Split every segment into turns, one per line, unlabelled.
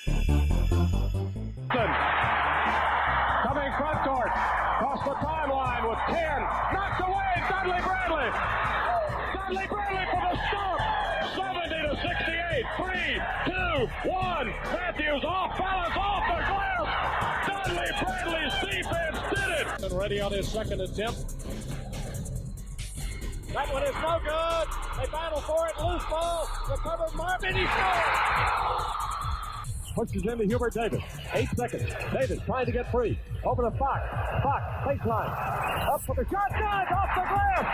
Coming front court, across the timeline with 10, knocked away, Dudley Bradley. Dudley Bradley for the stop, 70-68, 3, 2, 1. Matthews off balance, off the glass. Dudley Bradley's defense did it. And ready on his second attempt. That one is no good. They battle for it, loose ball, recovered Marvin, he scores. Pushes into Hubert Davis. 8 seconds. Davis trying to get free. Over to Fox. Fox, baseline. Up for the shot. Good! Off the glass!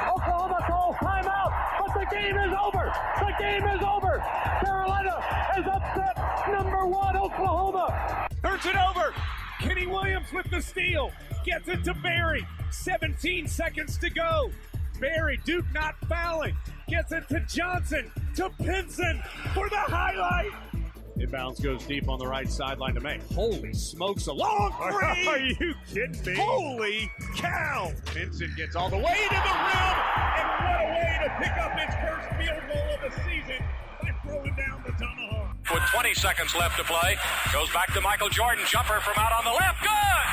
Oklahoma calls timeout, but the game is over! The game is over! Carolina has upset number 1 Oklahoma!
Turns it over! Kenny Williams with the steal. Gets it to Barry. 17 seconds to go. Barry, Duke not fouling. Gets it to Johnson. To Pinson for the highlight.
Inbounds goes deep on the right sideline to make.
Holy smokes, a long three!
Are you kidding me?
Holy cow!
Vincent gets all the way to the rim, and what a way to pick up his first field goal of the season by throwing down the tomahawk.
With 20 seconds left to play, goes back to Michael Jordan, jumper from out on the left, good!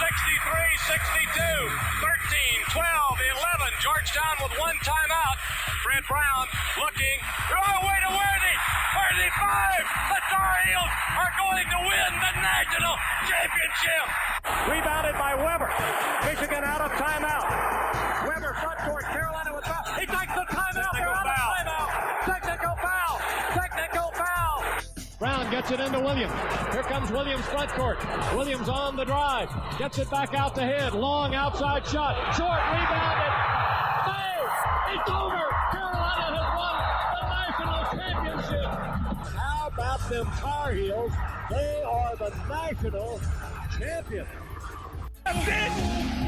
63-62, 13, 12, 11, Georgetown with one timeout. Fred Brown looking, oh, way to Worthy! Worthy 5, the Tar Heels are going to win the national championship!
Rebounded by Weber. Michigan out of timeout. Weber front court, Carolina with foul. He takes the timeout, they're out of timeout. Technical foul! Technical foul! Brown gets it into Williams. Here comes Williams front court. Williams on the drive. Gets it back out to him. Long outside shot. Short rebounded. Hey! It's over! Carolina has won the national championship! How about them Tar Heels? They are the national champions.
That's it!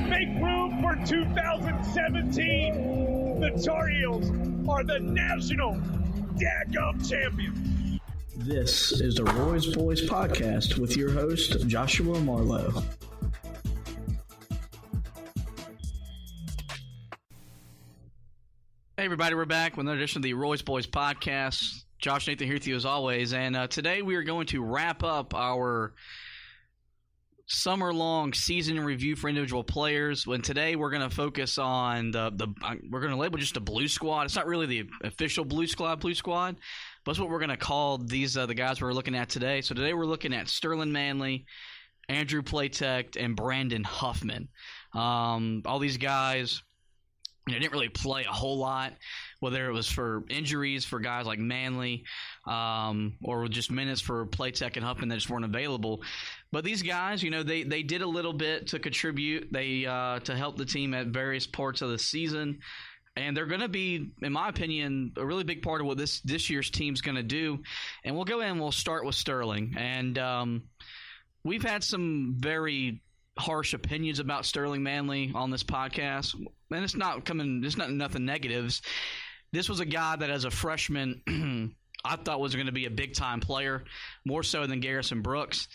Make room for 2017. The Tar Heels are the national dadgum champions.
This is the Roy's Boys podcast with your host, Joshua Marlowe.
Hey everybody, we're back with another edition of the Roy's Boys podcast. Josh Nathan here with you as always, and today we are going to wrap up our summer-long season review for individual players. When today we're going to focus on we're going to label just the Blue Squad. It's not really the official Blue Squad, but that's what we're going to call these the guys we're looking at today. So today we're looking at Sterling Manley, Andrew Platek, and Brandon Huffman. All these guys, didn't really play a whole lot, whether it was for injuries for guys like Manley or just minutes for Platek and Huffman that just weren't available. But these guys, they did a little bit to contribute. They to help the team at various parts of the season. And they're going to be, in my opinion, a really big part of what this year's team's going to do. And we'll go in and we'll start with Sterling. And we've had some very harsh opinions about Sterling Manley on this podcast. And it's not nothing negatives. This was a guy that as a freshman I thought was going to be a big-time player, more so than Garrison Brooks.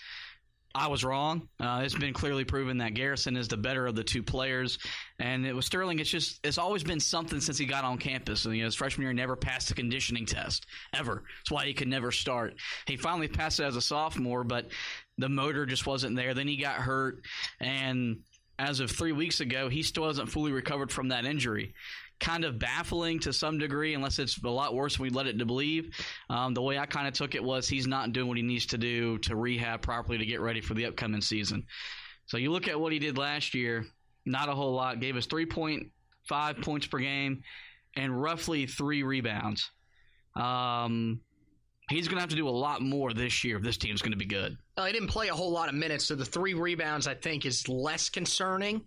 I was wrong. It's been clearly proven that Garrison is the better of the two players. And it was Sterling. It's always been something since he got on campus. And, his freshman year never passed a conditioning test, ever. That's why he could never start. He finally passed it as a sophomore, but the motor just wasn't there. Then he got hurt. And as of 3 weeks ago, he still hasn't fully recovered from that injury. Kind of baffling to some degree, unless it's a lot worse than we let it to believe. The way I kind of took it was he's not doing what he needs to do to rehab properly to get ready for the upcoming season. So you look at what he did last year, not a whole lot. Gave us 3.5 points per game and roughly 3 rebounds. He's going to have to do a lot more this year if this team's going to be good.
He didn't play a whole lot of minutes, so the 3 rebounds I think is less concerning.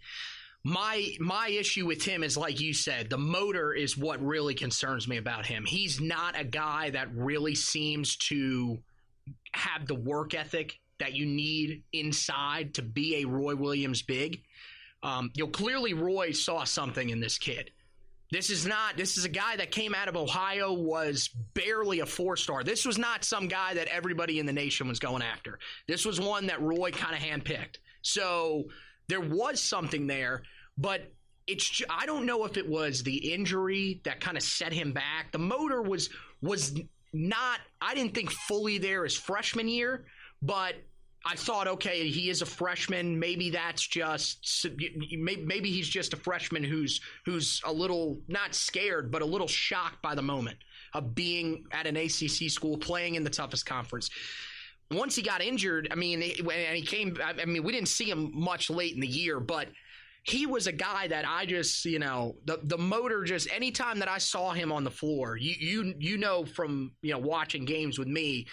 My issue with him is, like you said, the motor is what really concerns me about him. He's not a guy that really seems to have the work ethic that you need inside to be a Roy Williams big. Clearly Roy saw something in this kid. This is a guy that came out of Ohio, was barely a 4-star. This was not some guy that everybody in the nation was going after. This was one that Roy kind of handpicked. So there was something there, but I don't know if it was the injury that kind of set him back. The motor was I didn't think fully there his freshman year, but I thought, okay, he is a freshman. Maybe that's just maybe he's just a freshman who's a little not scared, but a little shocked by the moment of being at an ACC school playing in the toughest conference. Once he got injured, and he came. We didn't see him much late in the year, but he was a guy that I just, the motor just, anytime that I saw him on the floor, you know from, watching games with me,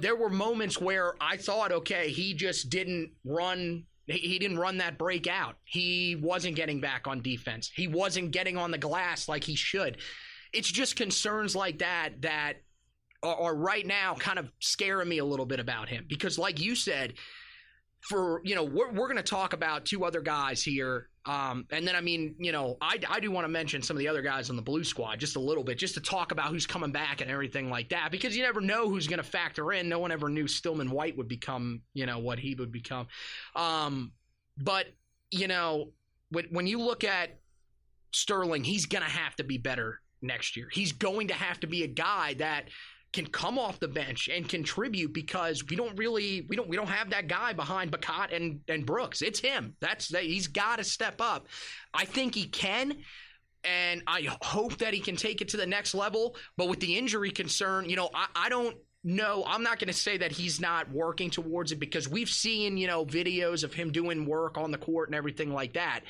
there were moments where I thought, okay, he just didn't run. He didn't run that breakout. He wasn't getting back on defense. He wasn't getting on the glass like he should. It's just concerns like that are right now kind of scaring me a little bit about him, because like you said, we're going to talk about two other guys here. And then, I do want to mention some of the other guys on the Blue Squad just a little bit, just to talk about who's coming back and everything like that, because you never know who's going to factor in. No one ever knew Stillman White would become, what he would become. But, when you look at Sterling, he's going to have to be better next year. He's going to have to be a guy that can come off the bench and contribute, because we don't have that guy behind Bacot and Brooks. It's him. He's got to step up. I think he can, and I hope that he can take it to the next level. But with the injury concern, I don't know. I'm not going to say that he's not working towards it, because we've seen, videos of him doing work on the court and everything like that.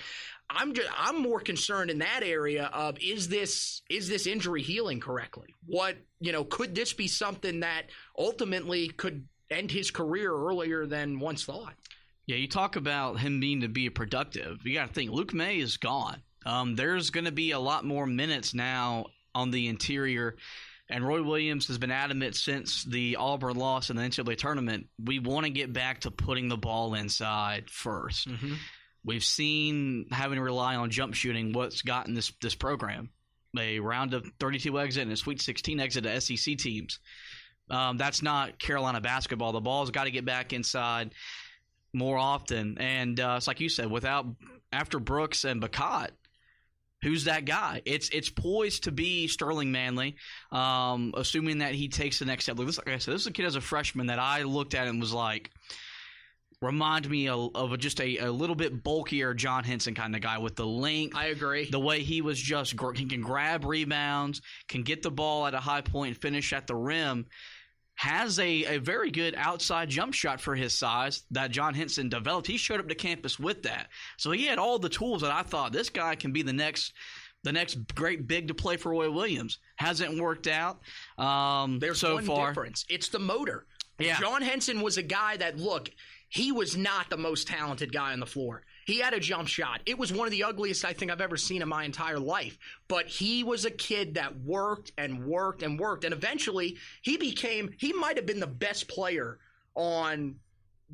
I'm more concerned in that area of, is this injury healing correctly? What, could this be something that ultimately could end his career earlier than once thought?
Yeah, you talk about him needing to be productive. You got to think, Luke May is gone. There's going to be a lot more minutes now on the interior. And Roy Williams has been adamant since the Auburn loss in the NCAA tournament. We want to get back to putting the ball inside first. Mm-hmm. We've seen having to rely on jump shooting what's gotten this program a round of 32 exit and a Sweet 16 exit to SEC teams. That's not Carolina basketball. The ball's got to get back inside more often. And it's like you said, after Brooks and Bacot, who's that guy? It's poised to be Sterling Manley, assuming that he takes the next step. Like I said, this is a kid as a freshman that I looked at and was like, remind me of just a little bit bulkier John Henson kind of guy with the length.
I agree. The
way he was he can grab rebounds, can get the ball at a high point and finish at the rim. Has a very good outside jump shot for his size that John Henson developed. He showed up to campus with that. So he had all the tools that I thought this guy can be the next great big to play for Roy Williams. Hasn't worked out
There's
so
one
far.
difference. It's the motor.
Yeah.
John Henson was a guy that, he was not the most talented guy on the floor. He had a jump shot. It was one of the ugliest I think I've ever seen in my entire life. But he was a kid that worked and worked and worked. And eventually he might have been the best player on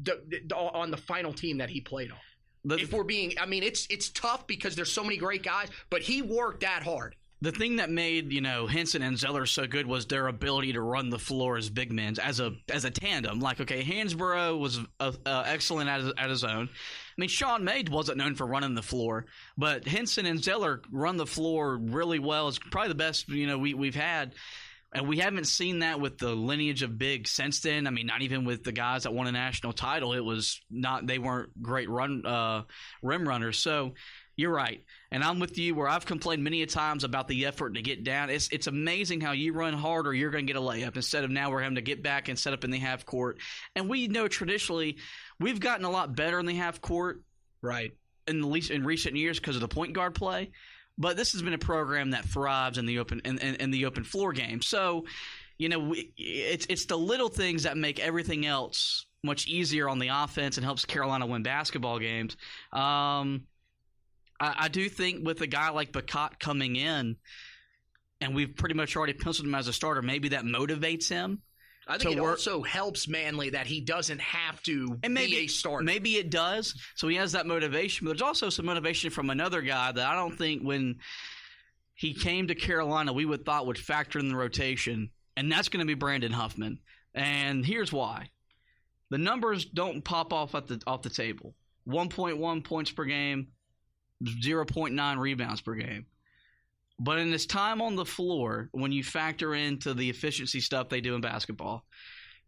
the final team that he played on. It's tough because there's so many great guys, but he worked that hard.
The thing that made, Henson and Zeller so good was their ability to run the floor as big men, as a tandem. Like, okay, Hansborough was excellent at his own. I mean, Sean May wasn't known for running the floor, but Henson and Zeller run the floor really well. It's probably the best, we've had. And we haven't seen that with the lineage of big since then. I mean, not even with the guys that won a national title. They weren't great rim runners. So you're right. And I'm with you where I've complained many a times about the effort to get down. It's amazing how you run harder, you're going to get a layup instead of now we're having to get back and set up in the half court. And we know traditionally we've gotten a lot better in the half court,
right,
in recent years because of the point guard play. But this has been a program that thrives in the open floor game. So, it's the little things that make everything else much easier on the offense and helps Carolina win basketball games. I do think with a guy like Bacot coming in, and we've pretty much already penciled him as a starter, maybe that motivates him.
I think it also helps Manley that he doesn't have to be a starter.
Maybe it does. So he has that motivation. But there's also some motivation from another guy that I don't think when he came to Carolina we thought would factor in the rotation, and that's going to be Brandon Huffman. And here's why. The numbers don't pop off the table. 1.1 points per game, 0.9 rebounds per game. But in his time on the floor, when you factor into the efficiency stuff they do in basketball,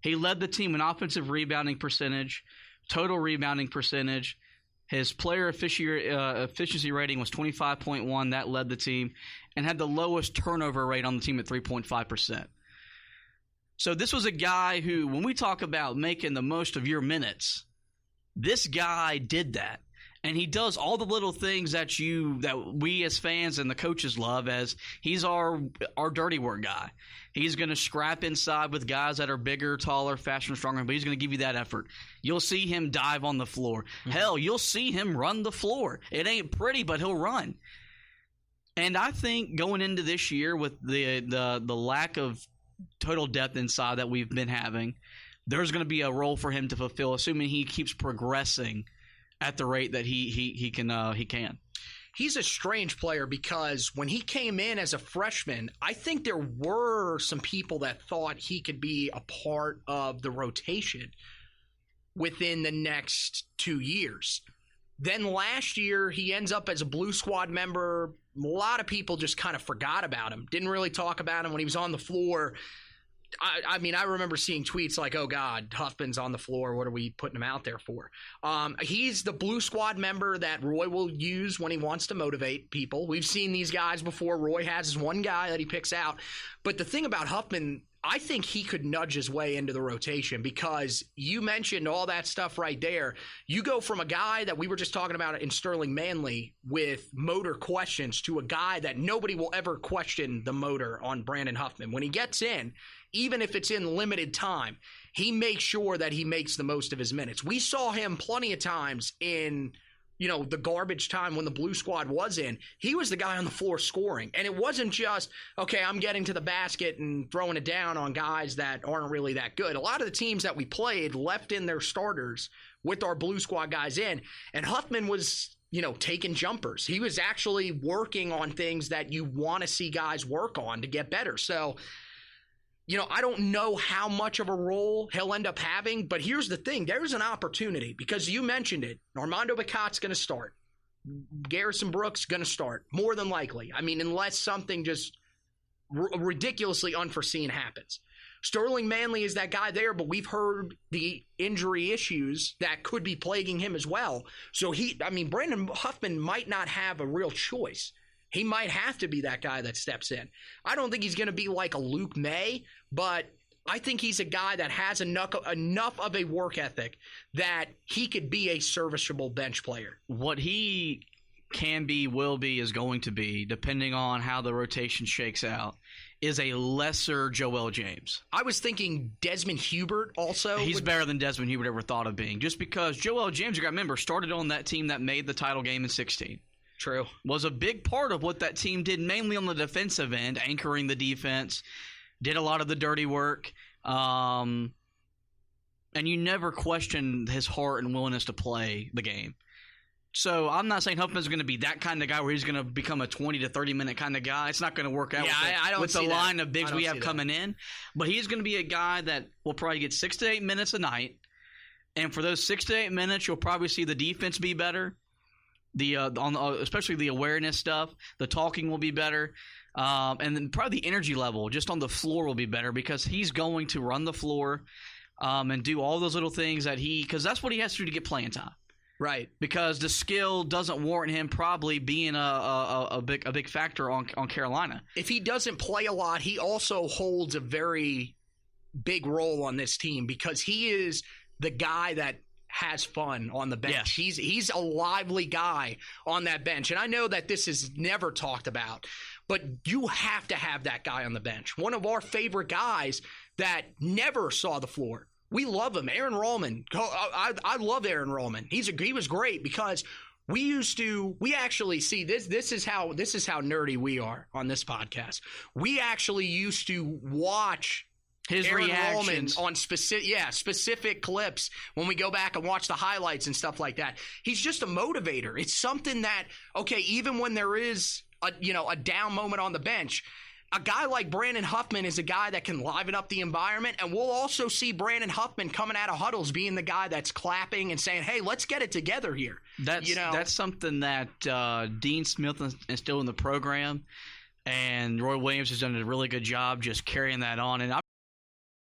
he led the team in offensive rebounding percentage, total rebounding percentage. His player efficiency rating was 25.1. That led the team, and had the lowest turnover rate on the team at 3.5%. So this was a guy who, when we talk about making the most of your minutes, this guy did that. And he does all the little things that we as fans and the coaches love, as he's our dirty work guy. He's going to scrap inside with guys that are bigger, taller, faster, and stronger, but he's going to give you that effort. You'll see him dive on the floor. Hell, you'll see him run the floor. It ain't pretty, but he'll run. And I think going into this year with the lack of total depth inside that we've been having, there's going to be a role for him to fulfill, assuming he keeps progressing at the rate that he can.
He's a strange player because when he came in as a freshman, I think there were some people that thought he could be a part of the rotation within the next 2 years. Then last year, he ends up as a Blue Squad member. A lot of people just kind of forgot about him. Didn't really talk about him when he was on the floor. I mean, I remember seeing tweets like, oh, God, Huffman's on the floor. What are we putting him out there for? He's the Blue Squad member that Roy will use when he wants to motivate people. We've seen these guys before. Roy has his one guy that he picks out. But the thing about Huffman, I think he could nudge his way into the rotation because you mentioned all that stuff right there. You go from a guy that we were just talking about in Sterling Manley with motor questions to a guy that nobody will ever question the motor on Brandon Huffman. When he gets in, even if it's in limited time, he makes sure that he makes the most of his minutes. We saw him plenty of times in, the garbage time when the Blue Squad was in. He was the guy on the floor scoring. And it wasn't just, okay, I'm getting to the basket and throwing it down on guys that aren't really that good. A lot of the teams that we played left in their starters with our Blue Squad guys in, and Huffman was taking jumpers. He was actually working on things that you want to see guys work on to get better. So, I don't know how much of a role he'll end up having, but here's the thing. There's an opportunity because you mentioned it. Armando Bacot's going to start. Garrison Brooks going to start, more than likely. I mean, unless something just ridiculously unforeseen happens. Sterling Manley is that guy there, but we've heard the injury issues that could be plaguing him as well. So Brandon Huffman might not have a real choice. He might have to be that guy that steps in. I don't think he's going to be like a Luke May, but I think he's a guy that has enough of a work ethic that he could be a serviceable bench player.
What he can be, will be, is going to be, depending on how the rotation shakes out, is a lesser Joel James.
I was thinking Desmond Hubert also.
He's better than Desmond Hubert ever thought of being, just because Joel James, you got to remember, started on that team that made the title game in 2016.
True.
Was a big part of what that team did, mainly on the defensive end, anchoring the defense, did a lot of the dirty work. And you never questioned his heart and willingness to play the game. So I'm not saying Huffman's going to be that kind of guy where he's going to become a 20 to 30-minute kind of guy. It's not going to work out with the line of bigs we have coming in. But he's going to be a guy that will probably get 6 to 8 minutes a night. And for those 6 to 8 minutes, you'll probably see the defense be better. Especially the awareness stuff, the talking will be better, and then probably the energy level just on the floor will be better because he's going to run the floor and do all those little things because that's what he has to do to get playing time.
Right.
Because the skill doesn't warrant him probably being a big factor on Carolina.
If he doesn't play a lot, he also holds a very big role on this team because he is the guy that has fun on the bench.
Yes.
He's a lively guy on that bench. And I know that this is never talked about, but you have to have that guy on the bench. One of our favorite guys that never saw the floor. We love him. Aaron Rollman. I love Aaron Rollman. He was great because we actually see this. This is how nerdy we are on this podcast. We actually used to watch
his
Aaron
reactions
Rollman on specific clips when we go back and watch the highlights and stuff like that. He's just a motivator. It's something that, okay, even when there is a down moment on the bench, a guy like Brandon Huffman is a guy that can liven up the environment, and we'll also see Brandon Huffman coming out of huddles being the guy that's clapping and saying, hey, let's get it together here.
That's something that Dean Smith instilled in the program. and Roy Williams has done a really good job just carrying that on. And